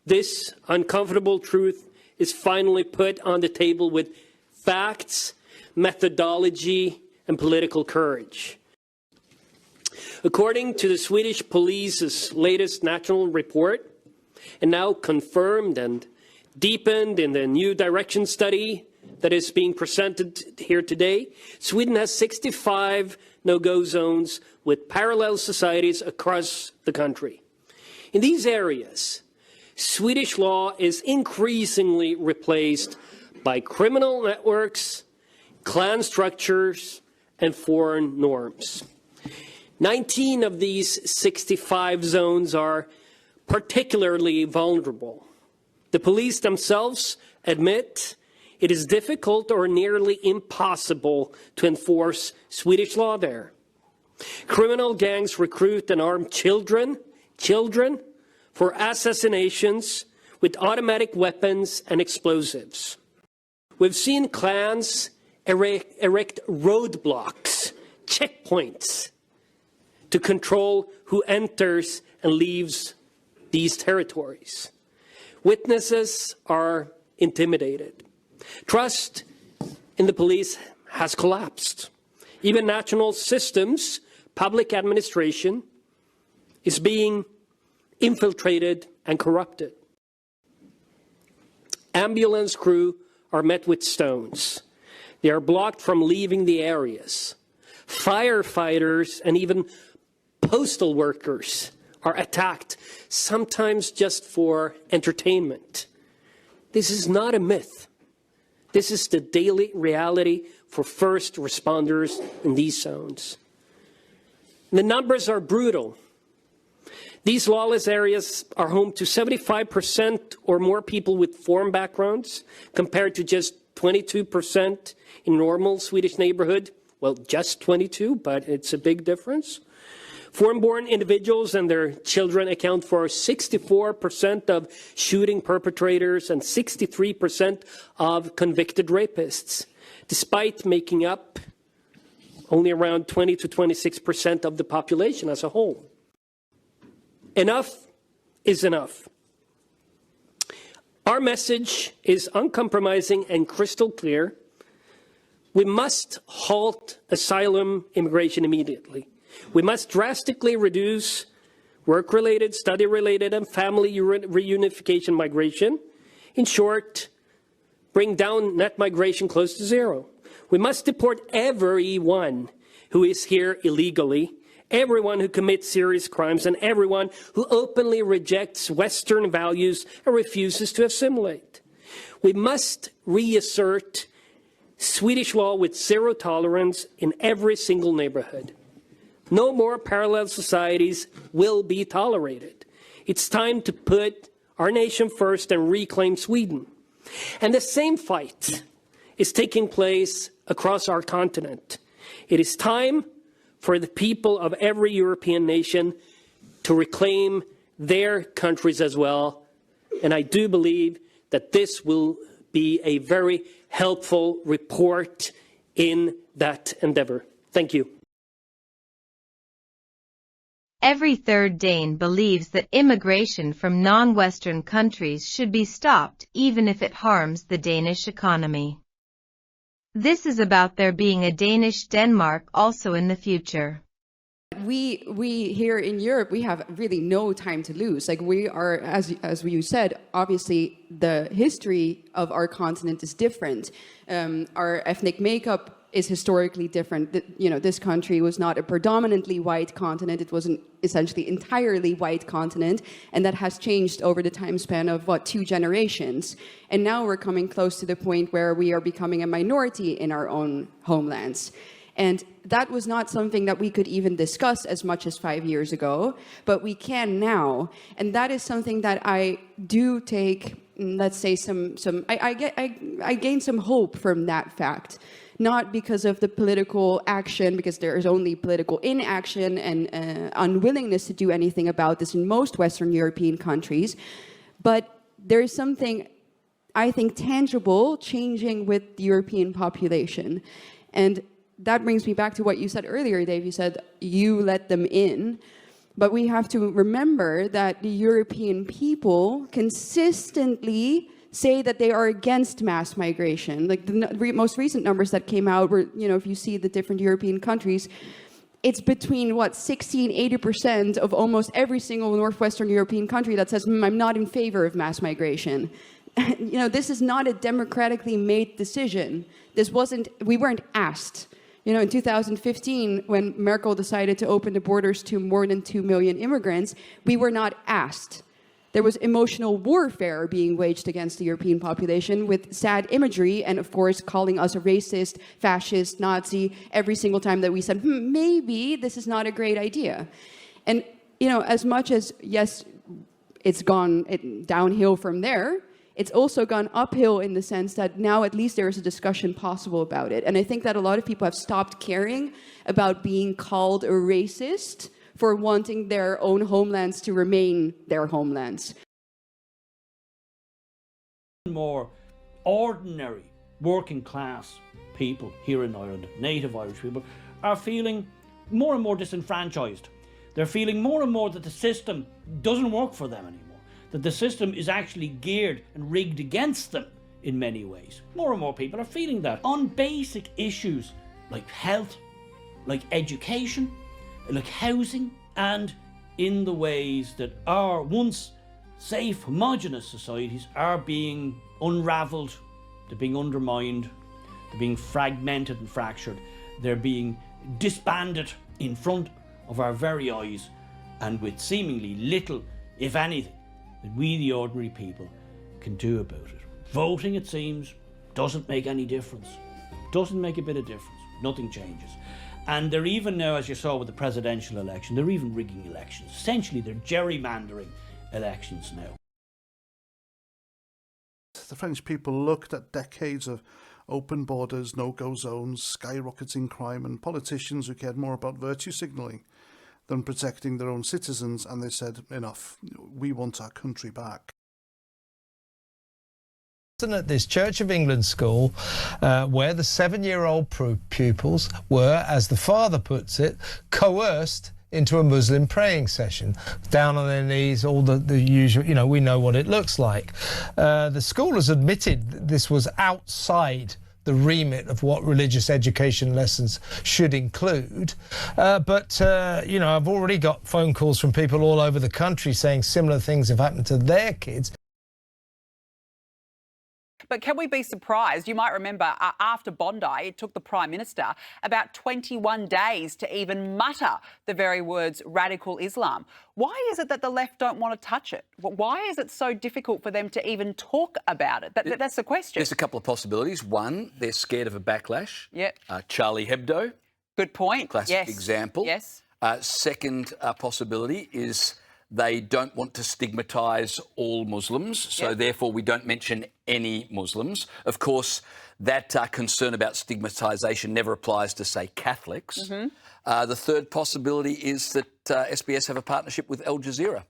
This uncomfortable truth is finally put on the table with facts, methodology, and political courage. According to the Swedish police's latest national report, and now confirmed and deepened in the new direction study that is being presented here today, Sweden has 65 no-go zones with parallel societies across the country. In these areas, Swedish law is increasingly replaced by criminal networks, clan structures, and foreign norms. 19 of these 65 zones are particularly vulnerable. The police themselves admit it is difficult or nearly impossible to enforce Swedish law there. Criminal gangs recruit and arm children for assassinations with automatic weapons and explosives. We've seen clans erect roadblocks, checkpoints, to control who enters and leaves these territories. Witnesses are intimidated. Trust in the police has collapsed. Even national systems, public administration, is being infiltrated and corrupted. Ambulance crew are met with stones. They are blocked from leaving the areas. Firefighters and even postal workers are attacked, sometimes just for entertainment. This is not a myth. This is the daily reality for first responders in these zones. The numbers are brutal. These lawless areas are home to 75% or more people with foreign backgrounds, compared to just 22% in normal Swedish neighborhood. Well, just 22, but it's a big difference. Foreign-born individuals and their children account for 64% of shooting perpetrators and 63% of convicted rapists, despite making up only around 20 to 26% of the population as a whole. Enough is enough. Our message is uncompromising and crystal clear. We must halt asylum immigration immediately. We must drastically reduce work-related, study-related, and family reunification migration. In short, bring down net migration close to zero. We must deport everyone who is here illegally, everyone who commits serious crimes, and everyone who openly rejects Western values and refuses to assimilate. We must reassert Swedish law with zero tolerance in every single neighborhood. No more parallel societies will be tolerated. It's time to put our nation first and reclaim Sweden. And the same fight is taking place across our continent. It is time for the people of every European nation to reclaim their countries as well. And I do believe that this will be a very helpful report in that endeavor. Thank you. Every third Dane believes that immigration from non-Western countries should be stopped, even if it harms the Danish economy. This is about there being a Danish Denmark also in the future. We here in Europe, we have really no time to lose. Like, we are, as you said, obviously the history of our continent is different. Our ethnic makeup is historically different. You know, this country was not a predominantly white continent. It was an essentially entirely white continent, and that has changed over the time span of, 2 generations. And now we're coming close to the point where we are becoming a minority in our own homelands. And that was not something that we could even discuss as much as 5 years ago, but we can now. And that is something that I do take, let's say, I gain some hope from that fact. Not because of the political action, because there is only political inaction and unwillingness to do anything about this in most Western European countries, but there is something, I think, tangible changing with the European population. And that brings me back to what you said earlier, Dave. You said you let them in. But we have to remember that the European people consistently say that they are against mass migration. Like the most recent numbers that came out were, if you see the different European countries, it's between 60 and 80% of almost every single Northwestern European country that says, I'm not in favor of mass migration. This is not a democratically made decision. We weren't asked. In 2015, when Merkel decided to open the borders to more than 2 million immigrants, we were not asked. There was emotional warfare being waged against the European population with sad imagery and, of course, calling us a racist, fascist, Nazi every single time that we said, maybe this is not a great idea. And, as much as, yes, it's gone downhill from there, it's also gone uphill in the sense that now at least there is a discussion possible about it. And I think that a lot of people have stopped caring about being called a racist for wanting their own homelands to remain their homelands. More ordinary working class people here in Ireland, native Irish people, are feeling more and more disenfranchised. They're feeling more and more that the system doesn't work for them anymore, that the system is actually geared and rigged against them in many ways. More and more people are feeling that on basic issues like health, like education, like housing, and in the ways that our once safe, homogenous societies are being unravelled, they're being undermined, they're being fragmented and fractured, they're being disbanded in front of our very eyes, and with seemingly little, if anything, that we, the ordinary people, can do about it. Voting, it seems, doesn't make any difference. Doesn't make a bit of difference. Nothing changes. And they're even now, as you saw with the presidential election, they're even rigging elections. Essentially, they're gerrymandering elections now. The French people looked at decades of open borders, no-go zones, skyrocketing crime, and politicians who cared more about virtue signalling than protecting their own citizens, and they said, enough, we want our country back. At this Church of England school, where the 7-year-old pupils were, as the father puts it, coerced into a Muslim praying session, down on their knees, all the usual, we know what it looks like. The school has admitted this was outside the remit of what religious education lessons should include. But I've already got phone calls from people all over the country saying similar things have happened to their kids. But can we be surprised? You might remember after Bondi, it took the Prime Minister about 21 days to even mutter the very words radical Islam. Why is it that the left don't want to touch it? Why is it so difficult for them to even talk about it? That's the question. There's a couple of possibilities. One, they're scared of a backlash. Yep. Charlie Hebdo. Good point. Classic example. Yes. Second possibility is they don't want to stigmatise all Muslims, so therefore we don't mention any Muslims. Of course, that concern about stigmatisation never applies to, say, Catholics. Mm-hmm. The third possibility is that SBS have a partnership with Al Jazeera.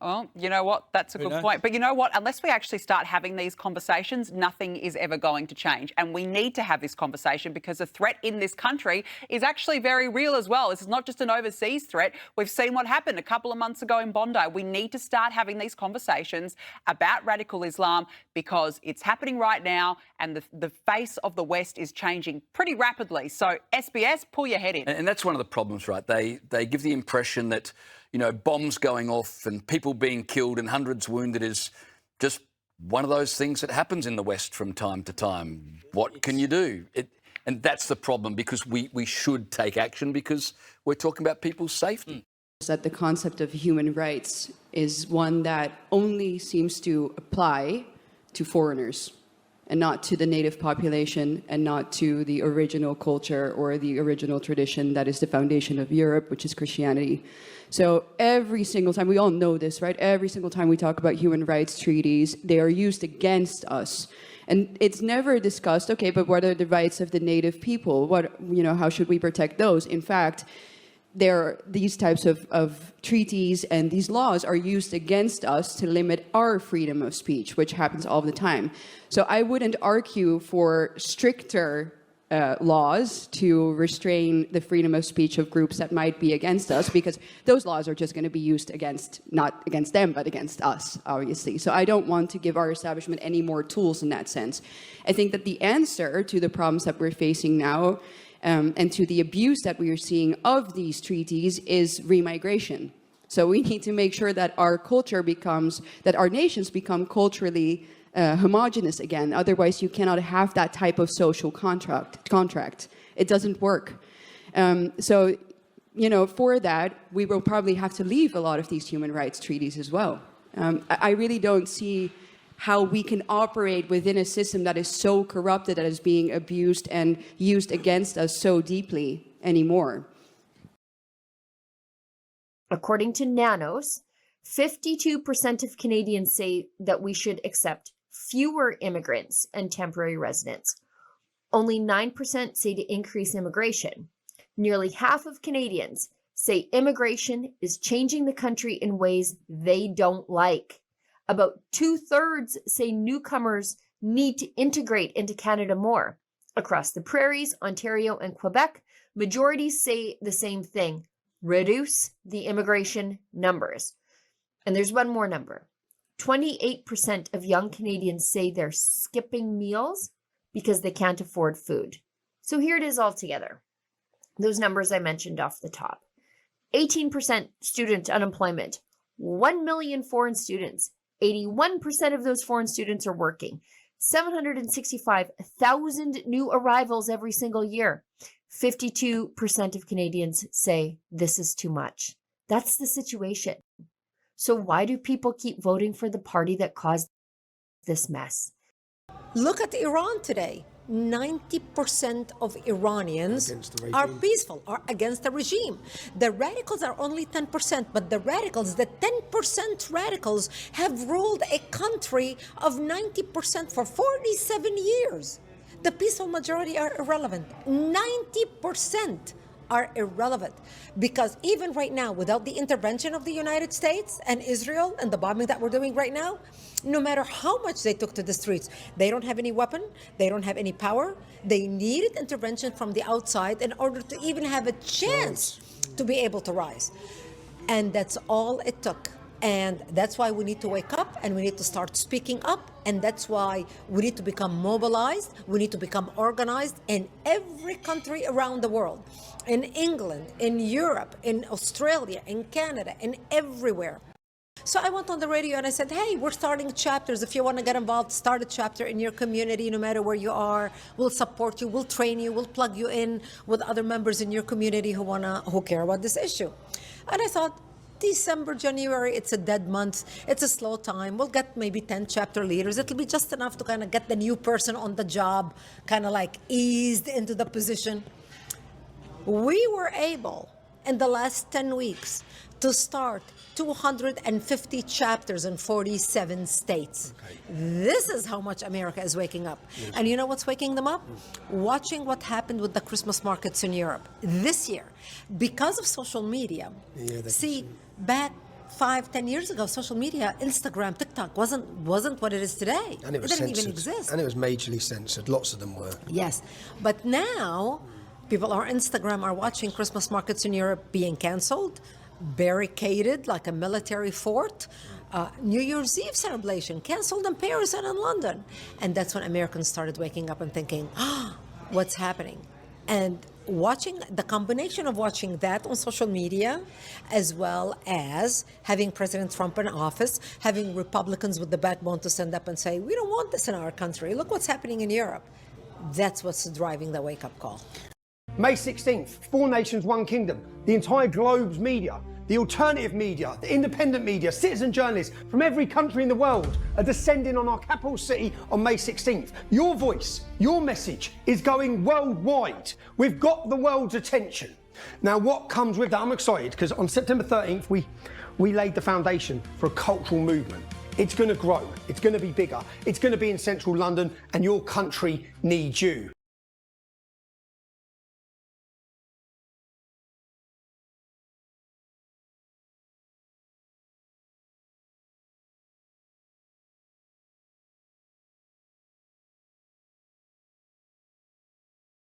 Well, you know what? That's a good point. But you know what? Unless we actually start having these conversations, nothing is ever going to change. And we need to have this conversation because the threat in this country is actually very real as well. This is not just an overseas threat. We've seen what happened a couple of months ago in Bondi. We need to start having these conversations about radical Islam because it's happening right now and the face of the West is changing pretty rapidly. So SBS, pull your head in. And that's one of the problems, right? They give the impression that bombs going off and people being killed and hundreds wounded is just one of those things that happens in the West from time to time. What can you do? And that's the problem, because we should take action because we're talking about people's safety. That the concept of human rights is one that only seems to apply to foreigners and not to the native population and not to the original culture or the original tradition that is the foundation of Europe, which is Christianity. So every single time, we all know this, right? Every single time we talk about human rights treaties, they are used against us. And it's never discussed, okay, but what are the rights of the native people? How should we protect those? In fact, these types of treaties and these laws are used against us to limit our freedom of speech, which happens all the time. So I wouldn't argue for stricter laws to restrain the freedom of speech of groups that might be against us, because those laws are just going to be used against, not against them, but against us, obviously. So I don't want to give our establishment any more tools in that sense. I think that the answer to the problems that we're facing now and to the abuse that we are seeing of these treaties is remigration. So we need to make sure that our culture becomes, that our nations become culturally homogenous again. Otherwise, you cannot have that type of social contract. It doesn't work. So, you know, for that, we will probably have to leave a lot of these human rights treaties as well. I really don't see how we can operate within a system that is so corrupted, that is being abused and used against us so deeply anymore. According to Nanos, 52% of Canadians say that we should accept fewer immigrants and temporary residents. Only 9% say to increase immigration. Nearly half of Canadians say immigration is changing the country in ways they don't like. About 2/3 say newcomers need to integrate into Canada more. Across the prairies, Ontario, and Quebec, majorities say the same thing: reduce the immigration numbers. And there's one more number. 28% of young Canadians say they're skipping meals because they can't afford food. So here it is all together. Those numbers I mentioned off the top. 18% student unemployment, 1 million foreign students. 81% of those foreign students are working. 765,000 new arrivals every single year. 52% of Canadians say this is too much. That's the situation. So why do people keep voting for the party that caused this mess? Look at Iran today. 90% of Iranians are peaceful, are against the regime. The radicals are only 10%, but the 10% radicals have ruled a country of 90% for 47 years. The peaceful majority are irrelevant. 90% are irrelevant, because even right now, without the intervention of the United States and Israel and the bombing that we're doing right now, no matter how much they took to the streets, they don't have any weapon, they don't have any power. They needed intervention from the outside in order to even have a chance to be able to rise. And that's all it took. And that's why we need to wake up and we need to start speaking up. And that's why we need to become mobilized. We need to become organized in every country around the world. In England, in Europe, in Australia, in Canada, in everywhere. So I went on the radio and I said, hey, we're starting chapters. If you want to get involved, start a chapter in your community, no matter where you are. We'll support you, we'll train you, we'll plug you in with other members in your community who care about this issue. And I thought, December, January, it's a dead month. It's a slow time. We'll get maybe 10 chapter leaders. It'll be just enough to kind of get the new person on the job, kind of like eased into the position. We were able, in the last 10 weeks, to start 250 chapters in 47 states. Okay. This is how much America is waking up. Yes. And you know what's waking them up? Watching what happened with the Christmas markets in Europe this year. Because of social media. Back 5-10 years ago, social media, Instagram, TikTok wasn't what it is today. And it didn't even exist. And it was majorly censored. Lots of them were. Yes. But now, people on Instagram are watching Christmas markets in Europe being canceled, barricaded like a military fort. New Year's Eve celebration canceled in Paris and in London. And that's when Americans started waking up and thinking, what's happening? And watching the combination of watching that on social media, as well as having President Trump in office, having Republicans with the backbone to stand up and say, we don't want this in our country. Look what's happening in Europe. That's what's driving the wake-up call. May 16th, 4 nations, 1 kingdom. The entire globe's media, the alternative media, the independent media, citizen journalists from every country in the world are descending on our capital city on May 16th. Your voice, your message is going worldwide. We've got the world's attention. Now, what comes with that? I'm excited because on September 13th, we laid the foundation for a cultural movement. It's going to grow. It's going to be bigger. It's going to be in central London, and your country needs you.